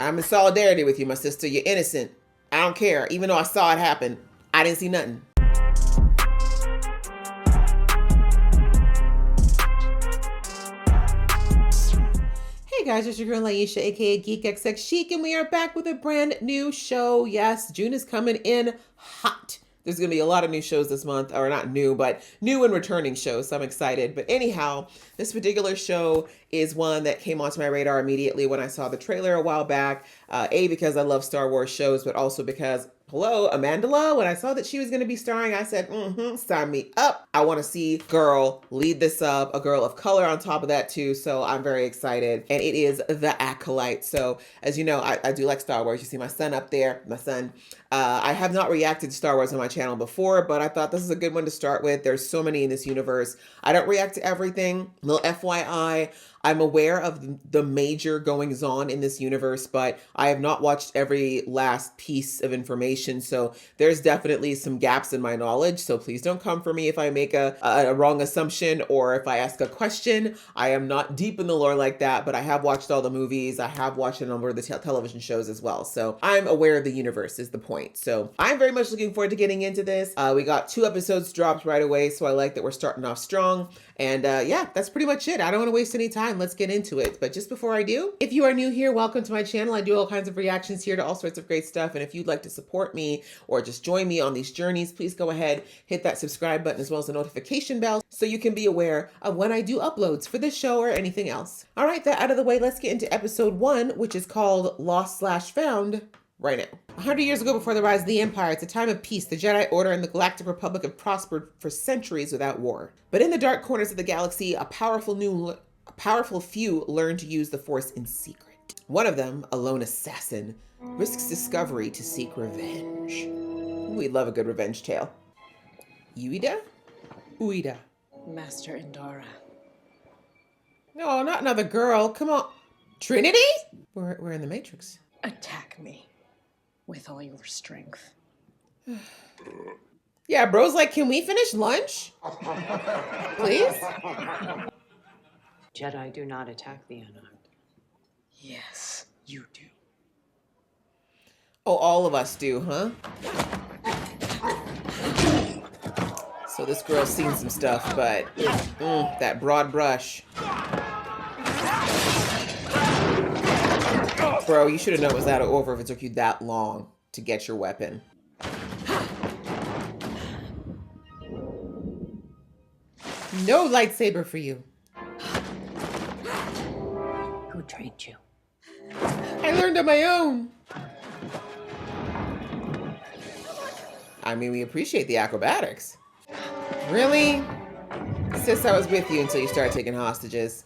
I'm in solidarity with you, my sister. You're innocent. I don't care. Even though I saw it happen, I didn't see nothing. Hey guys, it's your girl Laisha, aka Geek XX Chic, and we are back with a brand new show. Yes, June is coming in hot. There's going to be a lot of new shows this month, or not new, but new and returning shows, so I'm excited. But anyhow, this particular show is one that came onto my radar immediately when I saw the trailer a while back. A, because I love Star Wars shows, but also because, hello, Amandla, when I saw that she was going to be starring, I said, sign me up. I want to see girl lead this up, a girl of color on top of that too, so I'm very excited. And it is The Acolyte. So, as you know, I do like Star Wars. You see my son up there, my son. I have not reacted to Star Wars on my channel before, but I thought this is a good one to start with. There's so many in this universe. I don't react to everything. Little FYI, I'm aware of the major goings on in this universe, but I have not watched every last piece of information. So there's definitely some gaps in my knowledge. So please don't come for me if I make a wrong assumption or if I ask a question. I am not deep in the lore like that, but I have watched all the movies. I have watched a number of the television shows as well. So I'm aware of the universe is the point. So I'm very much looking forward to getting into this. We got 2 episodes dropped right away. So I like that we're starting off strong. And yeah, that's pretty much it. I don't want to waste any time. Let's get into it. But just before I do, if you are new here, welcome to my channel. I do all kinds of reactions here to all sorts of great stuff. And if you'd like to support me or just join me on these journeys, please go ahead, hit that subscribe button as well as the notification bell so you can be aware of when I do uploads for this show or anything else. All right, that out of the way, let's get into episode 1, which is called Lost/Found. Right now. 100 years ago, before the rise of the Empire, it's a time of peace. The Jedi Order and the Galactic Republic have prospered for centuries without war. But in the dark corners of the galaxy, a powerful few learn to use the Force in secret. One of them, a lone assassin, risks discovery to seek revenge. We love a good revenge tale. Uida? Uida. Master Indara. No, not another girl. Come on. Trinity? We're in the Matrix. Attack me. With all your strength. Yeah, bro's like, can we finish lunch? Please? Jedi do not attack the unarmed. Yes, you do. Oh, all of us do, huh? So this girl's seen some stuff, but that broad brush. Bro, you should have known it was that over if it took you that long to get your weapon. No lightsaber for you. Who trained you? I learned on my own. I mean, we appreciate the acrobatics. Really? Sis, I was with you until you started taking hostages.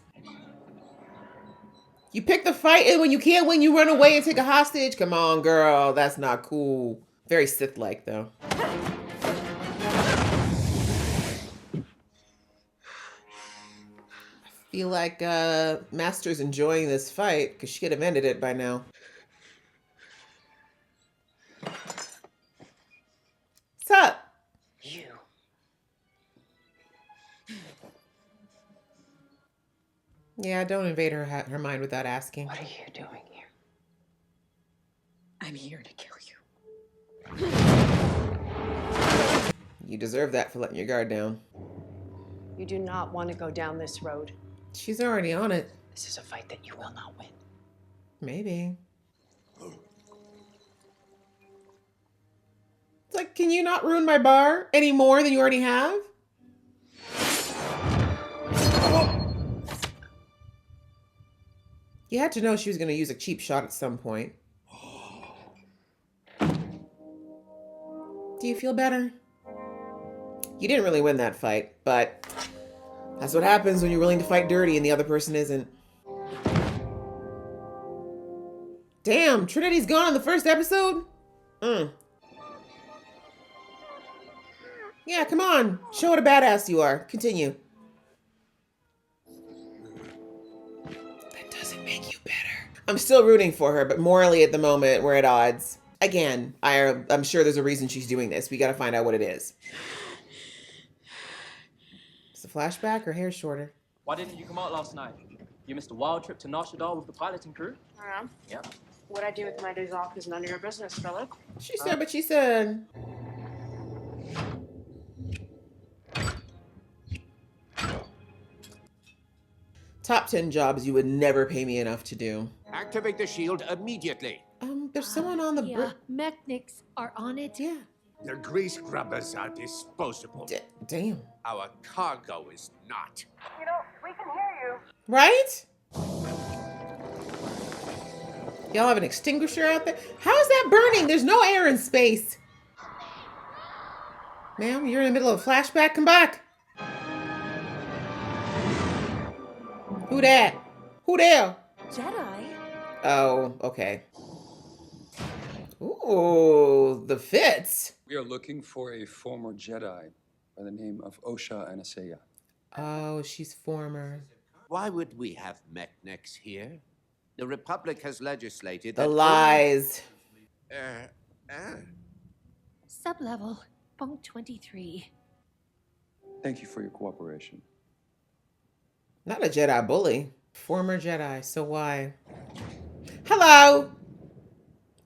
You pick the fight, and when you can't win, you run away and take a hostage? Come on, girl. That's not cool. Very Sith-like, though. I feel like Master's enjoying this fight, because she could have ended it by now. What's up? You. Yeah, don't invade her mind without asking. What are you doing here? I'm here to kill you. You deserve that for letting your guard down. You do not want to go down this road. She's already on it. This is a fight that you will not win. Maybe. It's like, can you not ruin my bar any more than you already have? You had to know she was going to use a cheap shot at some point. Do you feel better? You didn't really win that fight, but that's what happens when you're willing to fight dirty and the other person isn't. Damn, Trinity's gone in the first episode? Yeah, come on. Show what a badass you are. Continue. That doesn't make you better. I'm still rooting for her, but morally at the moment, we're at odds. Again, I'm sure there's a reason she's doing this. We got to find out what it is. Is it a flashback or hair shorter? Why didn't you come out last night? You missed a wild trip to Nar Shaddaa with the piloting crew? I am. Yeah. What I do with my days off is none of your business, Philip. She said, but she said. Top 10 jobs you would never pay me enough to do. Activate the shield immediately. There's someone on the Yeah, mechanics are on it. Yeah. The grease grubbers are disposable. Damn. Our cargo is not. You know, we can hear you. Right? Y'all have an extinguisher out there? How is that burning? There's no air in space. Ma'am, you're in the middle of a flashback. Come back. Who that? Who there? Jedi? Oh, okay. Ooh, the fits. We are looking for a former Jedi by the name of Osha Anaseya. Oh, she's former. Why would we have mechnics here? The Republic has legislated The that lies. Sublevel, bunk 23. Thank you for your cooperation. Not a Jedi bully. Former Jedi, so why? Hello!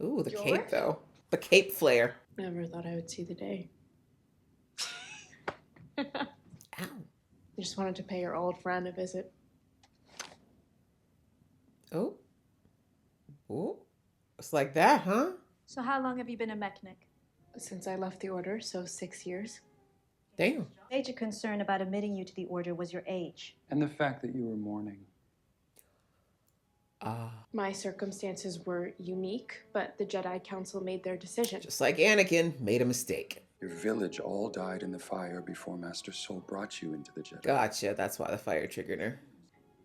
Ooh, the cape, though. The cape flare. Never thought I would see the day. Ow. I just wanted to pay your old friend a visit. Oh. Ooh. It's like that, huh? So how long have you been a mechanic? Since I left the order, so 6 years. Damn. Major concern about admitting you to the order was your age. And the fact that you were mourning. My circumstances were unique, but the Jedi Council made their decision. Just like Anakin made a mistake. Your village all died in the fire before Master Soul brought you into the Jedi. Gotcha. That's why the fire triggered her.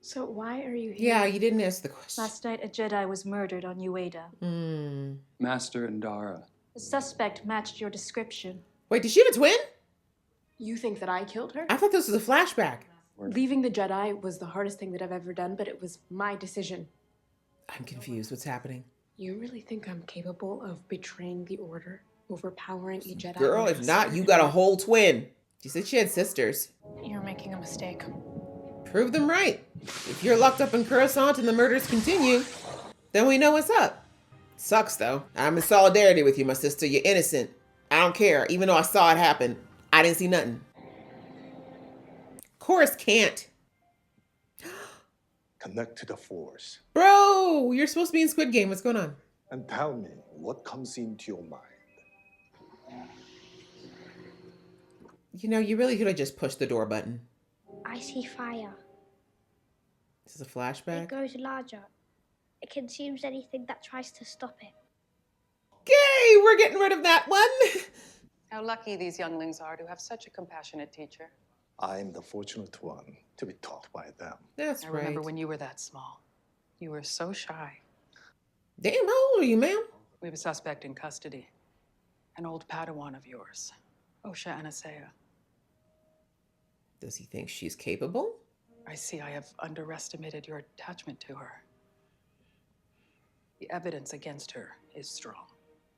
So why are you here? Yeah, you didn't ask the question. Last night, a Jedi was murdered on Ueda. Master Indara. The suspect matched your description. Wait, did she have a twin? You think that I killed her? I thought this was a flashback. Leaving the Jedi was the hardest thing that I've ever done, but it was my decision. I'm confused. What's happening? You really think I'm capable of betraying the order, overpowering a Jedi? Girl, if not, you got a whole twin. She said she had sisters. You're making a mistake. Prove them right. If you're locked up in Coruscant and the murders continue, then we know what's up. Sucks, though. I'm in solidarity with you, my sister. You're innocent. I don't care. Even though I saw it happen, I didn't see nothing. Chorus can't. Connect to the Force Bro, you're supposed to be in Squid Game. What's going on? and tell me what comes into your mind. You know, you really could have just pushed the door button. I see fire. This is a It flashback. grows larger. It consumes anything that tries to stop it. Yay, we're getting rid of that one. How lucky these younglings are to have such a compassionate teacher. I am the fortunate one to be taught by them. That's I right. remember when you were that small. You were so shy. Damn, how old are you, ma'am? We have a suspect in custody. An old Padawan of yours, Osha Anaseya. Does he think she's capable? I see I have underestimated your attachment to her. The evidence against her is strong.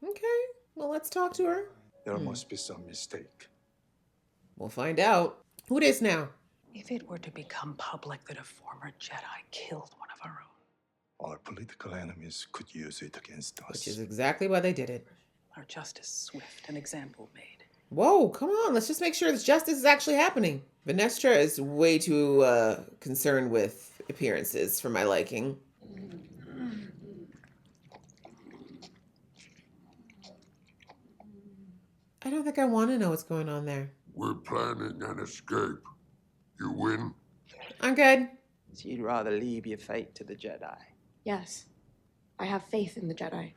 Okay, well, let's talk to her. There must be some mistake. We'll find out. Who this now? If it were to become public that a former Jedi killed one of our own, Our political enemies could use it against us. Which is exactly why they did it. our justice swift, an example made. Whoa, come on. Let's just make sure this justice is actually happening. Vanestra is way too concerned with appearances for my liking. I don't think I want to know what's going on there. We're planning an escape. You win? I'm good. So you'd rather leave your fate to the Jedi? Yes. I have faith in the Jedi.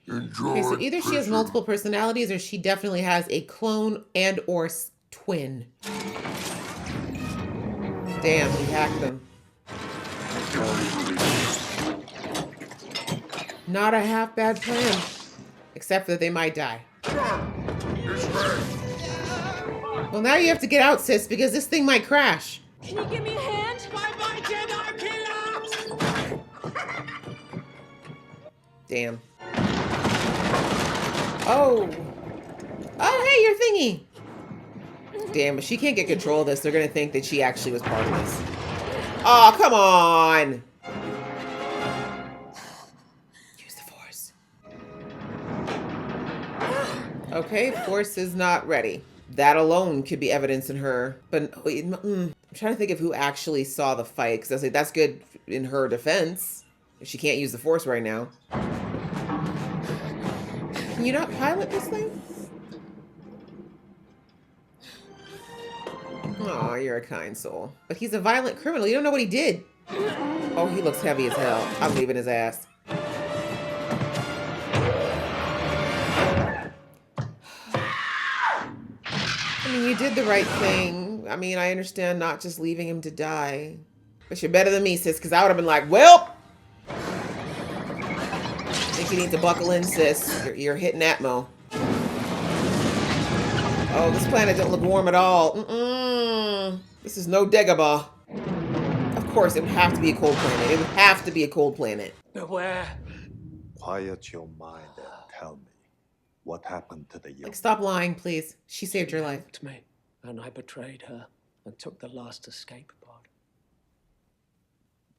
Enjoy. Okay, so either she has multiple personalities or she definitely has a clone and or twin. Damn, he hacked them. Not a half bad plan. Except that they might die. Well, now you have to get out, sis, because this thing might crash. Can you give me a hand? Bye-bye, Jedi killer! Damn. Oh. Oh, hey, your thingy. Damn, if she can't get control of this, they're going to think that she actually was part of this. Oh, come on. Okay, Force is not ready. That alone could be evidence in her. But I'm trying to think of who actually saw the fight. Because I was like, that's good in her defense. If she can't use the Force right now. Can you not pilot this thing? Aw, you're a kind soul. But he's a violent criminal. You don't know what he did. Oh, he looks heavy as hell. I'm leaving his ass. I mean, you did the right thing. I mean, I understand not just leaving him to die. But you're better than me, sis, because I would have been like, well, I think you need to buckle in, sis. You're hitting Atmo. Oh, this planet don't look warm at all. This is no Dagobah. Of course, it would have to be a cold planet. It would have to be a cold planet. Beware. Quiet your mind and tell me what happened to the young. Like, stop lying, please. She saved your life. To me, and I betrayed her and took the last escape pod.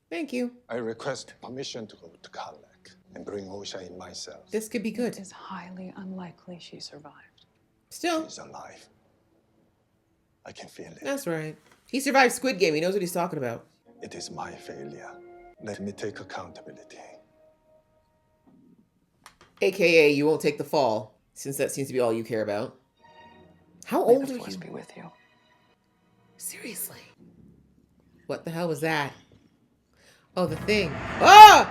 Thank you. I request permission to go to Kalak and bring Osha in myself. This could be good. It is highly unlikely she survived. Still. She's alive. I can feel it. That's right. He survived Squid Game. He knows what he's talking about. It is my failure. Let me take accountability. AKA, you won't take the fall, since that seems to be all you care about. How old are you? Be with you. Seriously. What the hell was that? Oh, the thing. Ah!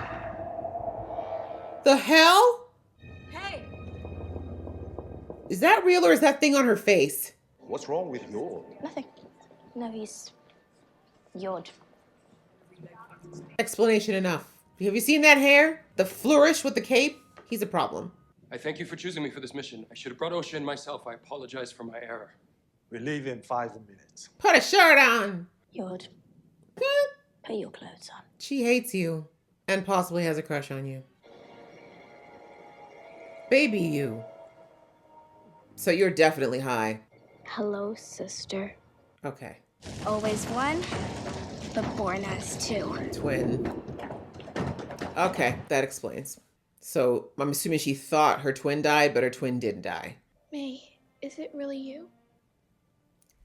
The hell? Hey! Is that real or is that thing on her face? What's wrong with Yod? Nothing. No, he's Yod. Explanation enough. Have you seen that hair? The flourish with the cape? He's a problem. I thank you for choosing me for this mission. I should have brought Osha in myself. I apologize for my error. We leave in 5 minutes. Put a shirt on. Yod. Put your clothes on. She hates you. And possibly has a crush on you. Baby you. So you're definitely high. Hello, sister. Okay. Always one, but born as two. Twin. Okay, that explains. So I'm assuming she thought her twin died, but her twin didn't die. May, is it really you?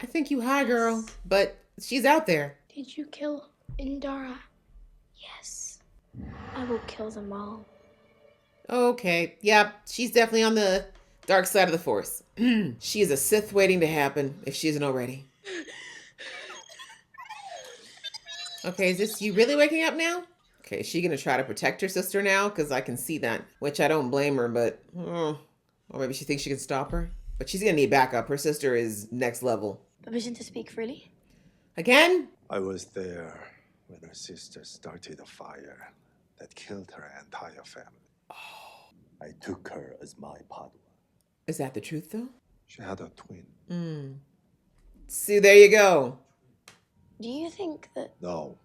I think you high, girl, but she's out there. Did you kill Indara? Yes. I will kill them all. Okay, yep, she's definitely on the dark side of the Force. She is a Sith waiting to happen, if she isn't already. Okay, is this you really waking up now? Okay, is she gonna try to protect her sister now? Because I can see that, which I don't blame her, but... or maybe she thinks she can stop her. But she's gonna need backup. Her sister is next level. Permission to speak freely? Again? I was there when her sister started a fire that killed her entire family. I took her as my Padawan. Is that the truth, though? She had a twin. See, there you go. Do you think that... No.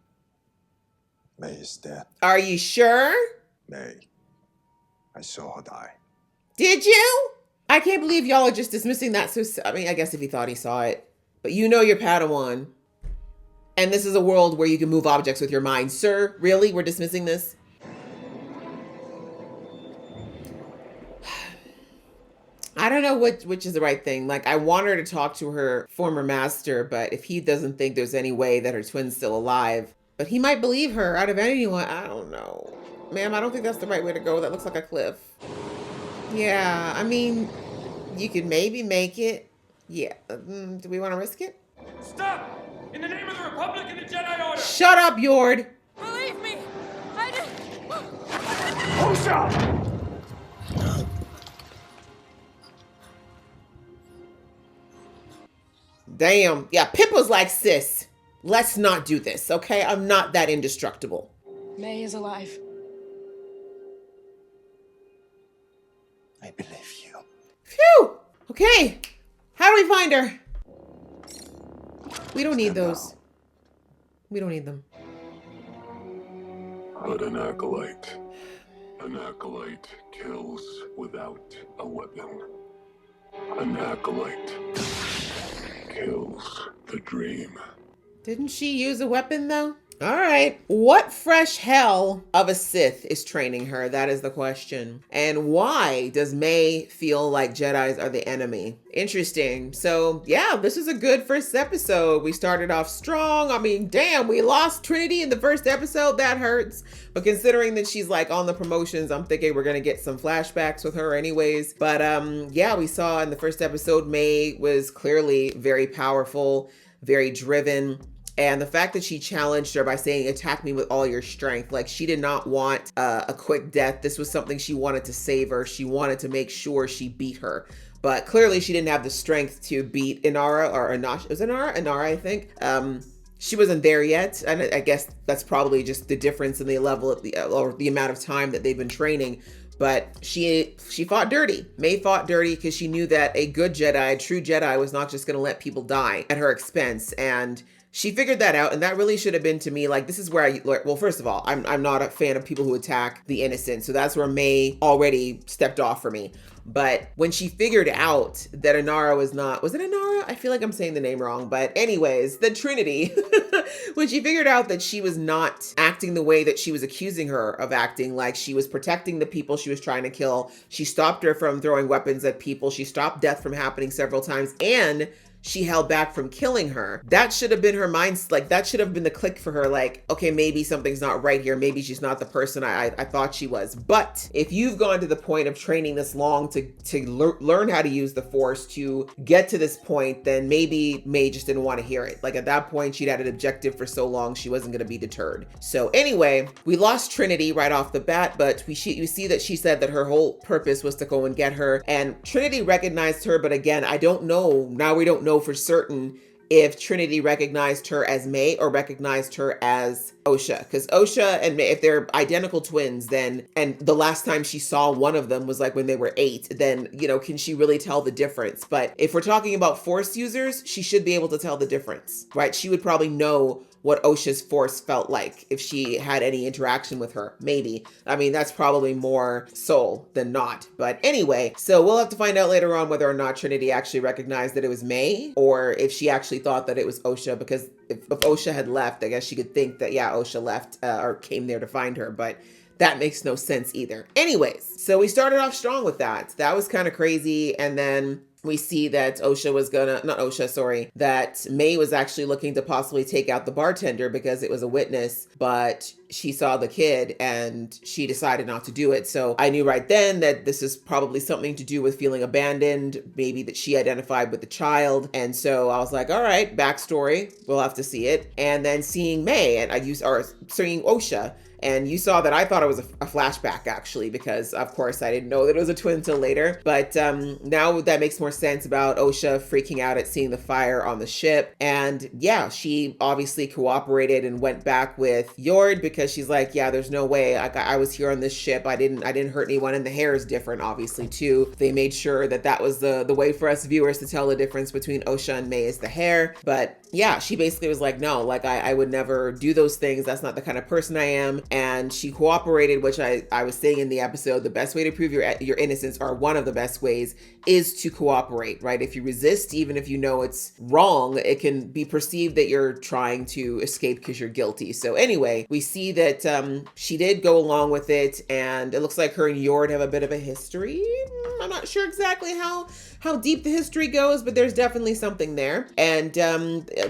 May is dead. Are you sure? May. I saw her die. Did you? I can't believe y'all are just dismissing that. So, I mean, I guess if he thought he saw it. But you know you're Padawan. And this is a world where you can move objects with your mind. Sir, really? We're dismissing this? I don't know which is the right thing. Like, I want her to talk to her former master, but if he doesn't think there's any way that her twin's still alive, but he might believe her out of anyone. I don't know. Ma'am, I don't think that's the right way to go. That looks like a cliff. Yeah, I mean, you could maybe make it. Yeah. Do we want to risk it? Stop! In the name of the Republic and the Jedi Order! Shut up, Yord! Believe me, I did. Osha! Damn. Yeah, Pippa's like, sis, let's not do this, okay? I'm not that indestructible. May is alive. I believe you. Phew! Okay. How do we find her? We don't need those. We don't need them. But an acolyte kills without a weapon. An acolyte kills the dream. Didn't she use a weapon, though? All right. What fresh hell of a Sith is training her? That is the question. And why does May feel like Jedis are the enemy? Interesting. So yeah, this is a good first episode. We started off strong. I mean, damn, we lost Trinity in the first episode. That hurts. But considering that she's like on the promotions, I'm thinking we're going to get some flashbacks with her anyways. But yeah, we saw in the first episode, May was clearly very powerful, very driven. And the fact that she challenged her by saying, attack me with all your strength. Like, she did not want a quick death. This was something she wanted to save her. She wanted to make sure she beat her. But clearly she didn't have the strength to beat Inara or Anash. Was it Inara? Inara, I think. She wasn't there yet. And I guess that's probably just the difference in the level of or the amount of time that they've been training. But she fought dirty. May fought dirty because she knew that a good Jedi, a true Jedi, was not just going to let people die at her expense. And she figured that out, and that really should have been to me like, this is where well, first of all, I'm not a fan of people who attack the innocent, so that's where May already stepped off for me. But when she figured out that Inara was it Inara? I feel like I'm saying the name wrong, but anyways, the Trinity, when she figured out that she was not acting the way that she was accusing her of acting, like she was protecting the people she was trying to kill, she stopped her from throwing weapons at people, she stopped death from happening several times, and she held back from killing her. That should have been her mind, like that should have been the click for her, like, okay, maybe something's not right here. Maybe she's not the person I thought she was. But if you've gone to the point of training this long to learn how to use the Force to get to this point, then maybe May just didn't want to hear it. Like at that point, she'd had an objective for so long, she wasn't going to be deterred. So anyway, we lost Trinity right off the bat, but you see that she said that her whole purpose was to go and get her. And Trinity recognized her, but again, I don't know. Now we don't know for certain if Trinity recognized her as May or recognized her as Osha, because Osha and May, if they're identical twins, then, and the last time she saw one of them was like when they were 8, then, you know, can she really tell the difference? But if we're talking about Force users, she should be able to tell the difference, right? She would probably know what Osha's Force felt like if she had any interaction with her, maybe. I mean, that's probably more soul than not. But anyway, so we'll have to find out later on whether or not Trinity actually recognized that it was May, or if she actually thought that it was Osha, because if Osha had left, I guess she could think that, yeah, Osha left or came there to find her, but that makes no sense either. Anyways, so we started off strong with that. That was kind of crazy. And then we see that that May was actually looking to possibly take out the bartender because it was a witness, but she saw the kid and she decided not to do it. So I knew right then that this is probably something to do with feeling abandoned, maybe that she identified with the child. And so I was like, all right, backstory, we'll have to see it. And then seeing May and seeing Osha. And you saw that I thought it was a flashback, actually, because of course I didn't know that it was a twin till later. But now that makes more sense about Osha freaking out at seeing the fire on the ship. And yeah, she obviously cooperated and went back with Yord because she's like, yeah, there's no way. I was here on this ship. I didn't hurt anyone. And the hair is different, obviously, too. They made sure that was the way for us viewers to tell the difference between Osha and May is the hair. But yeah, she basically was like, no, like I would never do those things. That's not the kind of person I am. And she cooperated, which I was saying in the episode, the best way to prove your innocence, or one of the best ways, is to cooperate, right? If you resist, even if you know it's wrong, it can be perceived that you're trying to escape because you're guilty. So anyway, we see that she did go along with it, and it looks like her and Yord have a bit of a history. I'm not sure exactly how deep the history goes, but there's definitely something there. And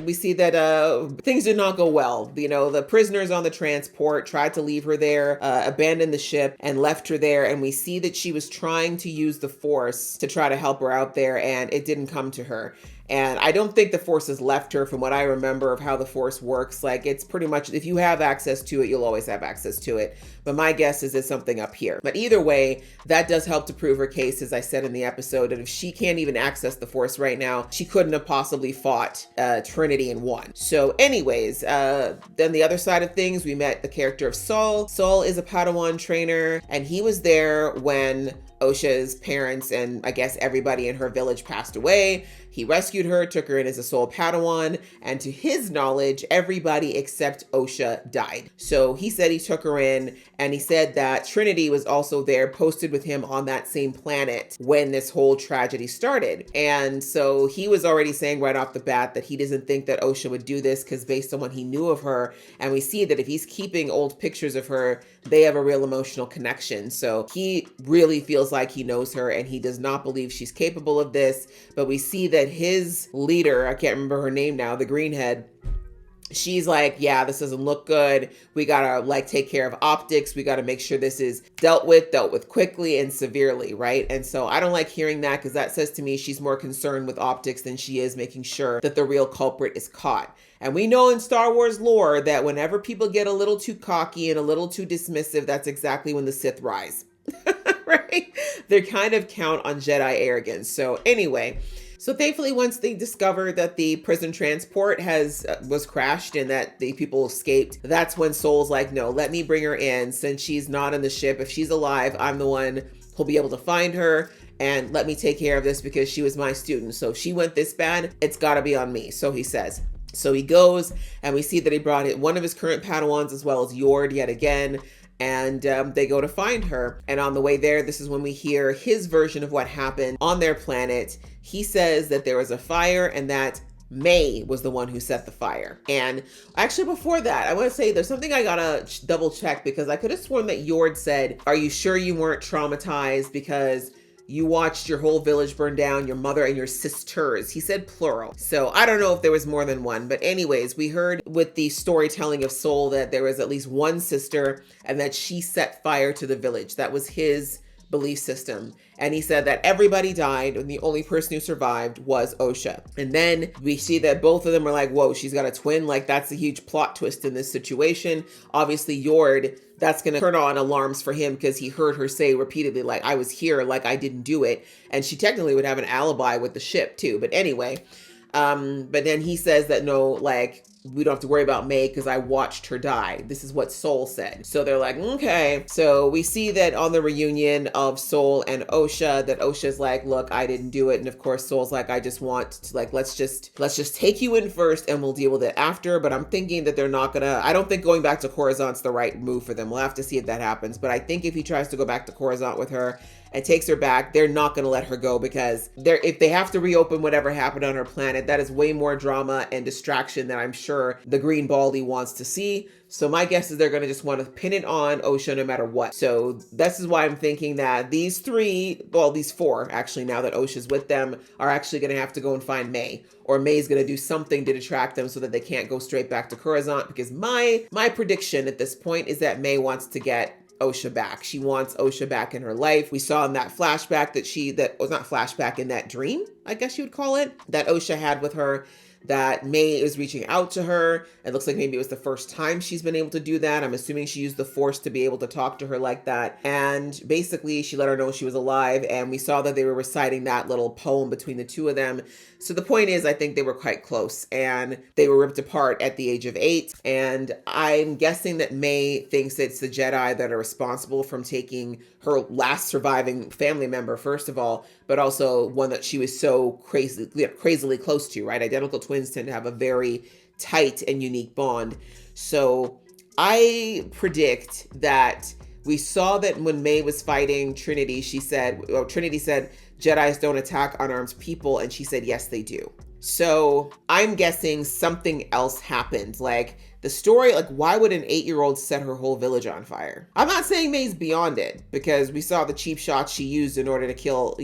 we see that things did not go well. You know, the prisoners on the transport tried to leave her there, abandoned the ship and left her there. And we see that she was trying to use the Force to try to help her out there, and it didn't come to her. And I don't think the Force has left her from what I remember of how the Force works. Like, it's pretty much, if you have access to it, you'll always have access to it. But my guess is it's something up here. But either way, that does help to prove her case, as I said in the episode. And if she can't even access the Force right now, she couldn't have possibly fought Trinity and won. So anyways, then the other side of things, we met the character of Saul. Saul is a Padawan trainer, and he was there when Osha's parents and I guess everybody in her village passed away. He rescued rescued her, took her in as a Soul Padawan, and to his knowledge, everybody except Osha died. So he said he took her in, and he said that Trinity was also there, posted with him on that same planet when this whole tragedy started. And so he was already saying right off the bat that he doesn't think that Osha would do this because based on what he knew of her, and we see that if he's keeping old pictures of her, they have a real emotional connection. So he really feels like he knows her and he does not believe she's capable of this. But we see that his leader, I can't remember her name now, the greenhead, she's like, yeah, this doesn't look good. We gotta like take care of optics. We gotta make sure this is dealt with quickly and severely, right? And so I don't like hearing that because that says to me she's more concerned with optics than she is making sure that the real culprit is caught. And we know in Star Wars lore that whenever people get a little too cocky and a little too dismissive, that's exactly when the Sith rise, right? They kind of count on Jedi arrogance. So anyway, so thankfully, once they discovered that the prison transport was crashed and that the people escaped, that's when Soul's like, no, let me bring her in since she's not on the ship. If she's alive, I'm the one who'll be able to find her and let me take care of this because she was my student. So if she went this bad, it's gotta be on me. So he says. So he goes and we see that he brought one of his current Padawans as well as Yord yet again. And they go to find her. And on the way there, this is when we hear his version of what happened on their planet. He says that there was a fire and that May was the one who set the fire. And actually before that, I want to say there's something I gotta double check because I could have sworn that Yord said, are you sure you weren't traumatized because you watched your whole village burn down, your mother and your sisters. He said plural. So I don't know if there was more than one, but anyways, we heard with the storytelling of Soul that there was at least one sister and that she set fire to the village. That was his belief system. And he said that everybody died and the only person who survived was Osha. And then we see that both of them are like, whoa, she's got a twin. Like that's a huge plot twist in this situation. Obviously Yord, that's going to turn on alarms for him because he heard her say repeatedly, like, I was here, like I didn't do it. And she technically would have an alibi with the ship too. But anyway, but then he says that no, like, we don't have to worry about May because I watched her die. This is what Soul said. So they're like, okay. So we see that on the reunion of Soul and Osha, that Osha's like, look, I didn't do it. And of course, Soul's like, I just want to like, let's just take you in first and we'll deal with it after. But I'm thinking that they're not gonna, I don't think going back to Coruscant's the right move for them. We'll have to see if that happens. But I think if he tries to go back to Coruscant with her and takes her back, they're not going to let her go because if they have to reopen whatever happened on her planet, that is way more drama and distraction than I'm sure the Green Baldy wants to see. So my guess is they're going to just want to pin it on Osha no matter what. So this is why I'm thinking that these four, actually, now that Osha's with them, are actually going to have to go and find May. Or May's going to do something to detract them so that they can't go straight back to Coruscant. Because my prediction at this point is that May wants to get Osha back. She wants Osha back in her life. We saw in that flashback in that dream, I guess you would call it, that Osha had with her, that May is reaching out to her. It looks like maybe it was the first time she's been able to do that. I'm assuming she used the Force to be able to talk to her like that. And basically she let her know she was alive. And we saw that they were reciting that little poem between the two of them. So the point is, I think they were quite close and they were ripped apart at the age of 8. And I'm guessing that May thinks it's the Jedi that are responsible from taking her last surviving family member, first of all, but also one that she was so crazily close to, right? Identical twins tend to have a very tight and unique bond. So I predict that we saw that when May was fighting Trinity, Trinity said, Jedis don't attack unarmed people. And she said, yes, they do. So I'm guessing something else happened. Like the story, like why would an 8-year-old set her whole village on fire? I'm not saying May's beyond it because we saw the cheap shots she used in order to kill,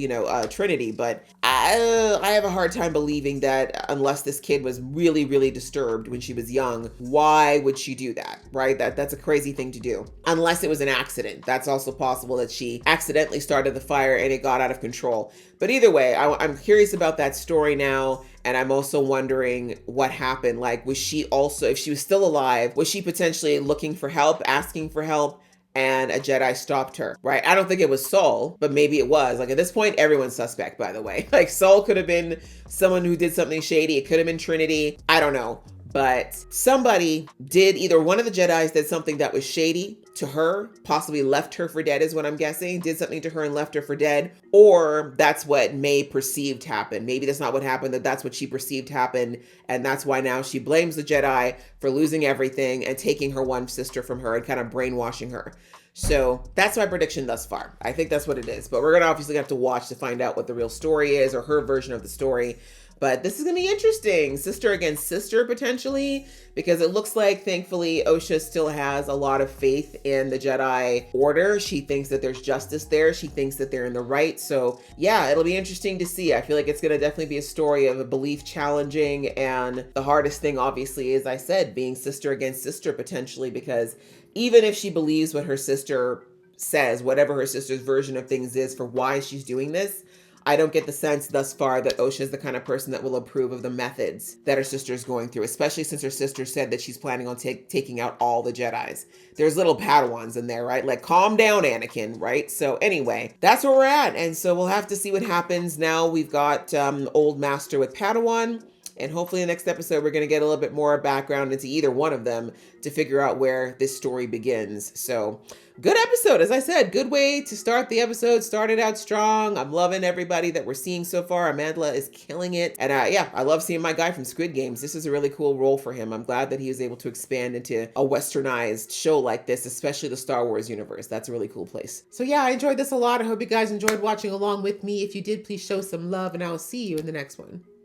Trinity. But I have a hard time believing that unless this kid was really, really disturbed when she was young, why would she do that, right? That's a crazy thing to do. Unless it was an accident. That's also possible that she accidentally started the fire and it got out of control. But either way, I'm curious about that story now. And I'm also wondering what happened. Like, was she also, if she was still alive, was she potentially looking for help, asking for help, and a Jedi stopped her, right? I don't think it was Saul, but maybe it was. Like at this point, everyone's suspect, by the way. Like Saul could have been someone who did something shady. It could have been Trinity. I don't know. but somebody did, either one of the Jedis did something that was shady to her, possibly left her for dead is what I'm guessing, did something to her and left her for dead, or that's what May perceived happened. Maybe that's not what happened, that's what she perceived happened, and that's why now she blames the Jedi for losing everything and taking her one sister from her and kind of brainwashing her. So that's my prediction thus far. I think that's what it is, but we're gonna obviously have to watch to find out what the real story is, or her version of the story. But this is going to be interesting. Sister against sister, potentially, because it looks like, thankfully, Osha still has a lot of faith in the Jedi Order. She thinks that there's justice there. She thinks that they're in the right. So, yeah, it'll be interesting to see. I feel like it's going to definitely be a story of a belief challenging. And the hardest thing, obviously, as I said, being sister against sister, potentially, because even if she believes what her sister says, whatever her sister's version of things is for why she's doing this, I don't get the sense thus far that Osha is the kind of person that will approve of the methods that her sister is going through, especially since her sister said that she's planning on taking out all the Jedis. There's little Padawans in there, right? Like, calm down, Anakin, right? So anyway, that's where we're at. And so we'll have to see what happens. Now we've got Old Master with Padawan. And hopefully in the next episode, we're going to get a little bit more background into either one of them to figure out where this story begins. So good episode. As I said, good way to start the episode. Started out strong. I'm loving everybody that we're seeing so far. Amandla is killing it. And yeah, I love seeing my guy from Squid Games. This is a really cool role for him. I'm glad that he was able to expand into a westernized show like this, especially the Star Wars universe. That's a really cool place. So yeah, I enjoyed this a lot. I hope you guys enjoyed watching along with me. If you did, please show some love, and I will see you in the next one.